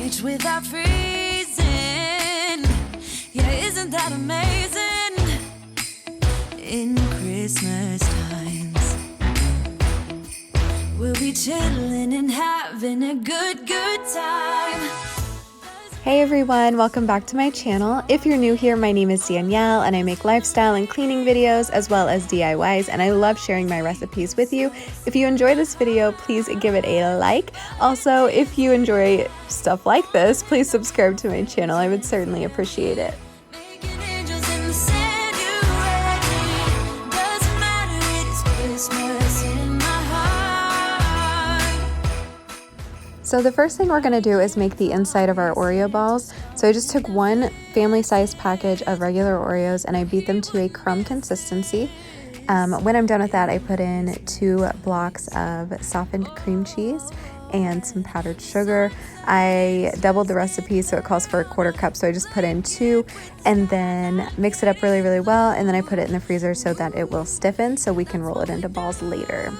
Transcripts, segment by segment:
reach without freezing. Yeah, isn't that amazing? In Christmas times, we'll be chilling and having a good time. Hey everyone, welcome back to my channel. If you're new here, my name is Danielle and I make lifestyle and cleaning videos as well as DIYs, and I love sharing my recipes with you. If you enjoy this video, please give it a like. Also, if you enjoy stuff like this, please subscribe to my channel. I would certainly appreciate it. So the first thing we're going to do is make the inside of our Oreo balls. So I just took one family-sized package of regular Oreos and I beat them to a crumb consistency. When I'm done with that, I put in 2 blocks of softened cream cheese and some powdered sugar. I doubled the recipe, so it calls for a 1/4 cup, so I just put in 2 and then mix it up really, really well, and then I put it in the freezer so that it will stiffen so we can roll it into balls later.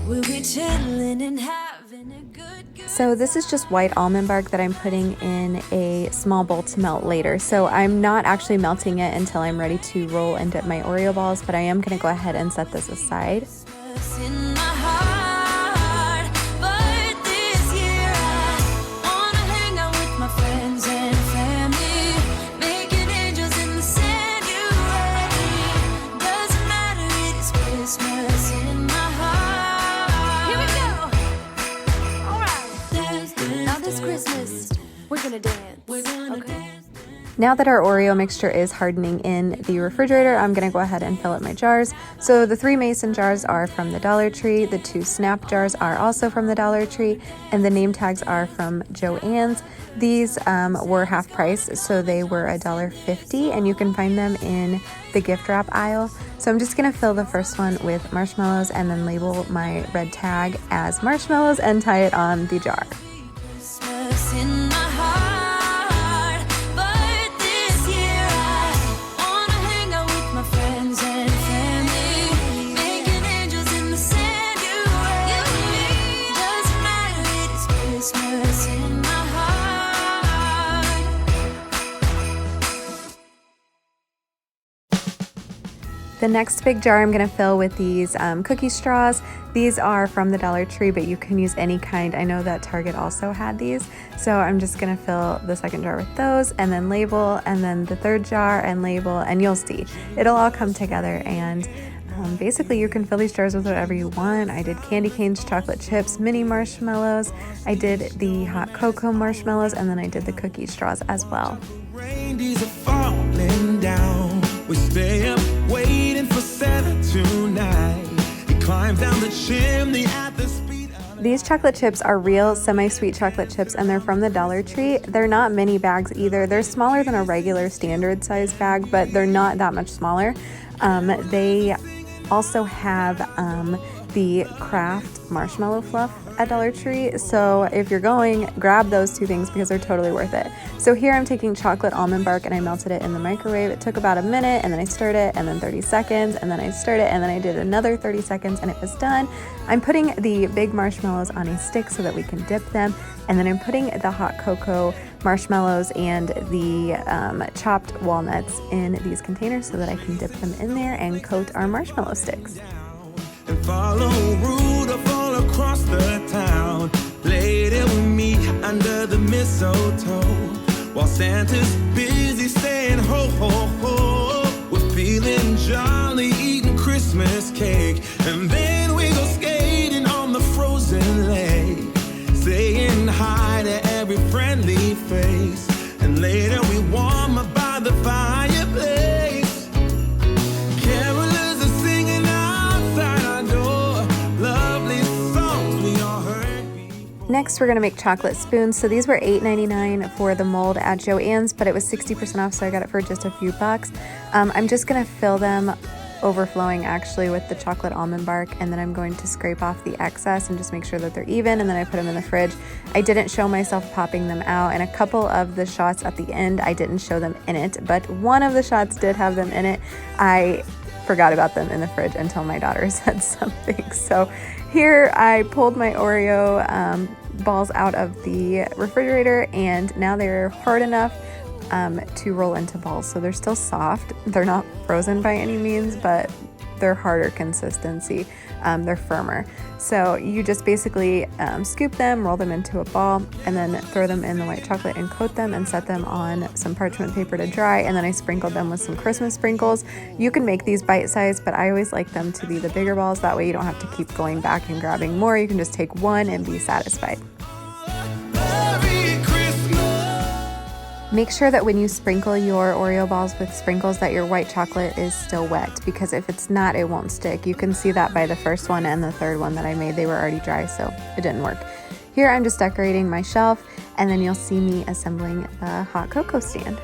We'll be chilling and having a good So this is just white almond bark that I'm putting in a small bowl to melt later. So I'm not actually melting it until I'm ready to roll and dip my Oreo balls, but I am going to go ahead and set this aside. We're gonna dance. Okay. Now that our Oreo mixture is hardening in the refrigerator, I'm gonna go ahead and fill up my jars. So the 3 mason jars are from the Dollar Tree, the 2 snap jars are also from the Dollar Tree, and the name tags are from Joann's. These were half price, so they were $1.50, and you can find them in the gift wrap aisle. So I'm just gonna fill the first one with marshmallows and then label my red tag as marshmallows and tie it on the jar. In my heart, but this year I wanna hang out with my friends and family, making angels in the sand. You and me, doesn't matter, it is Christmas in my heart. The next big jar I'm going to fill with these cookie straws. These are from the Dollar Tree, but you can use any kind. I know that Target also had these. So I'm just going to fill the second jar with those and then label, and then the third jar and label, and you'll see. It'll all come together, and basically you can fill these jars with whatever you want. I did candy canes, chocolate chips, mini marshmallows. I did the hot cocoa marshmallows, and then I did the cookie straws as well. Rain, are falling down. We stay up waiting for Santa tonight. He climbs down the chimney at the speed of... These chocolate chips are real semi-sweet chocolate chips, and they're from the Dollar Tree. They're not mini bags either. They're smaller than a regular standard size bag, but they're not that much smaller. They also have the Kraft marshmallow fluff at Dollar Tree. So if you're going, grab those 2 things because they're totally worth it. So here I'm taking chocolate almond bark and I melted it in the microwave. It took about a minute, and then I stirred it, and then 30 seconds, and then I stirred it, and then I did another 30 seconds, and it was done. I'm putting the big marshmallows on a stick so that we can dip them, and then I'm putting the hot cocoa marshmallows and the chopped walnuts in these containers so that I can dip them in there and coat our marshmallow sticks. And follow Rudolph all across the town. Later we meet under the mistletoe, while Santa's busy saying ho ho ho. We're feeling jolly, eating Christmas cake, and then we go skating on the frozen lake, saying hi to every friendly face, and later we warm up by the fireplace. Next, we're gonna make chocolate spoons. So these were $8.99 for the mold at Joann's, but it was 60% off, so I got it for just a few bucks. I'm just gonna fill them overflowing actually with the chocolate almond bark, and then I'm going to scrape off the excess and just make sure that they're even, and then I put them in the fridge. I didn't show myself popping them out, and a couple of the shots at the end I didn't show them in it, but one of the shots did have them in it. I forgot about them in the fridge until my daughter said something. So Here I pulled my Oreo balls out of the refrigerator, and now they're hard enough to roll into balls. So they're still soft. They're not frozen by any means, but they're harder consistency. They're firmer. So you just basically scoop them, roll them into a ball, and then throw them in the white chocolate and coat them and set them on some parchment paper to dry. And then I sprinkled them with some Christmas sprinkles. You can make these bite-sized, but I always like them to be the bigger balls. That way you don't have to keep going back and grabbing more. You can just take one and be satisfied. Make sure that when you sprinkle your Oreo balls with sprinkles that your white chocolate is still wet, because if it's not, it won't stick. You can see that by the first one and the third one that I made. They were already dry, so it didn't work. Here I'm just decorating my shelf, and then you'll see me assembling the hot cocoa stand.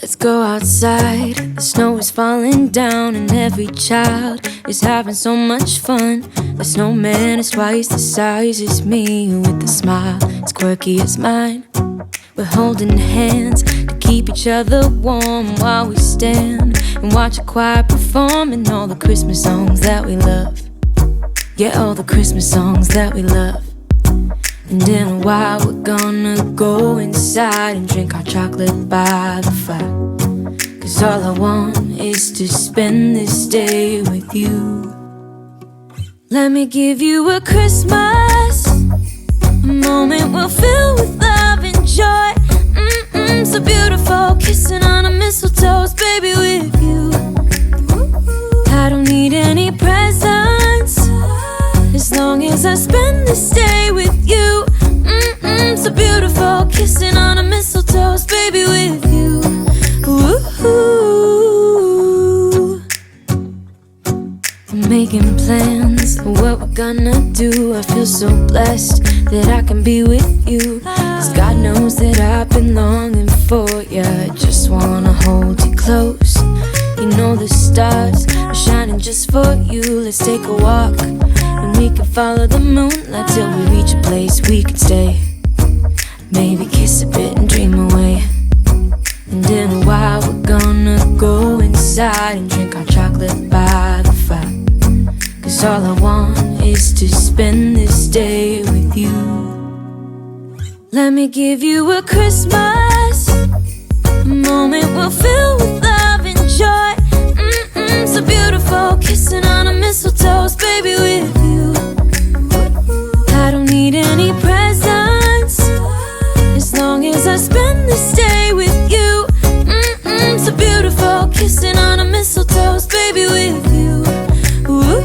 Let's go outside, the snow is falling down and every child is having so much fun. The snowman is twice the size as me, with a smile as quirky as mine. We're holding hands to keep each other warm while we stand and watch a choir performing all the Christmas songs that we love. Yeah, all the Christmas songs that we love. And in a while we're gonna go inside and drink our chocolate by the fire. 'Cause all I want is to spend this day with you. Let me give you a Christmas, a moment we'll fill with love and joy. So beautiful, kissing on a mistletoe, baby, with you. I don't need any presents, as long as I spend this day with you. So beautiful, kissing on a mistletoe, baby, with you. Ooh. I'm making plans for what we're gonna do. I feel so blessed that I can be with you, 'cause God knows that I've been longing for you. I just wanna hold you close. You know the stars are shining just for you. Let's take a walk, and we can follow the moonlight till we reach a place we can stay. Maybe kiss a bit and dream away. And in a while we're gonna go inside and drink our chocolate by the fire. 'Cause all I want is to spend this day with you. Let me give you a Christmas, a moment we'll fill with love and joy. So beautiful, kissing on a mistletoe, baby, with you. I don't need any presents, as long as I spend this day with you. So beautiful, kissing on a mistletoe, baby, with you. Ooh.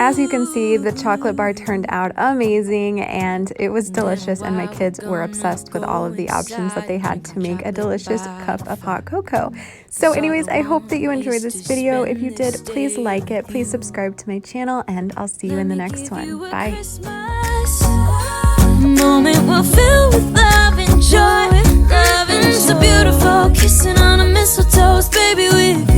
As you can see, the chocolate bar turned out amazing and it was delicious, and my kids were obsessed with all of the options that they had to make a delicious cup of hot cocoa. So anyways, I hope that you enjoyed this video. If you did, please like it, please subscribe to my channel, and I'll see you in the next one. Bye. Moment we'll fill with love and joy. Loving so beautiful, kissing on a mistletoe, baby, with